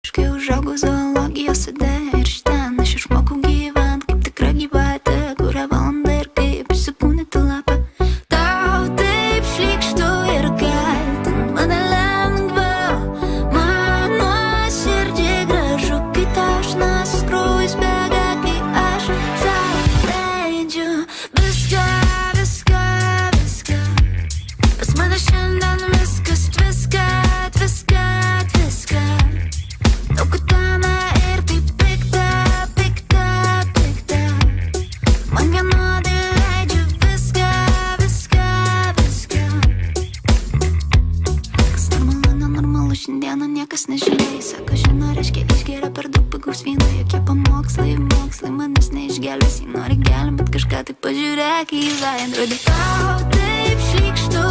Kai užaugau zoologijos sode ir iš ten aš išmokau gyvent kaip tikra gyvatė, kurią valandą ir kaip įsikūnyti lapę. Tau taip šlykštu ir kaltint mane lengva, man nuoširdžiai gražu, kai tau šnas kraujas bėga, kai aš sau leidžiu viską, viską, viską. Pas mane šiandien viskas tviskat, viskat, viskat. Daug kutena ir taip pikta, pikta, pikta. Man vienodai leidžiu viską, viską, viską. Kas normalu, nenormalu, šiandieną niekas nežinai. Sako, žino, reiškia išgeria per daug pigaus vyno. Jokie pamokslai, mokslai manęs neišgelbės. Jei nori gelbėt kažką, tai pažiūrėk į veidrodį. Tau taip šlykštu